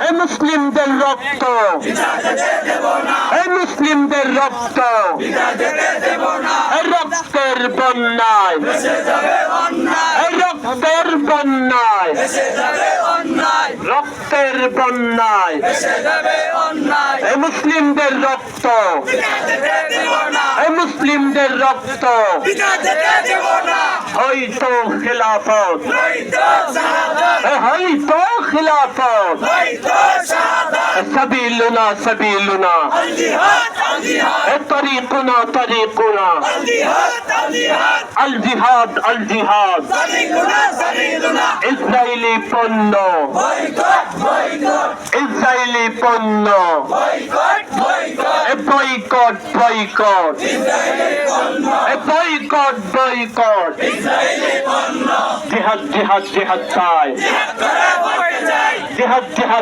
এই মুসলিমদের রক্ত, এই মুসলিমদের রক্ত, এই রক্তের বন্যায়, এই রক্তের বন্যায়, রক্তের বন্যায়, এই মুসলিমদের রক্ত, এই মুসলিমদের রক্ত, হয়তো খিলাফত, হয়তো খিলাফত, سبيلنا سبيلنا طريقنا طريقنا الجهاد الجهاد إسرائيلي পণ্য ইসরায়েলি পণ্য বয়কট বয়কট বয়কট বয়কট জিহাদ জিহাদ জিহাদ চাই জিহাদ জিহাদ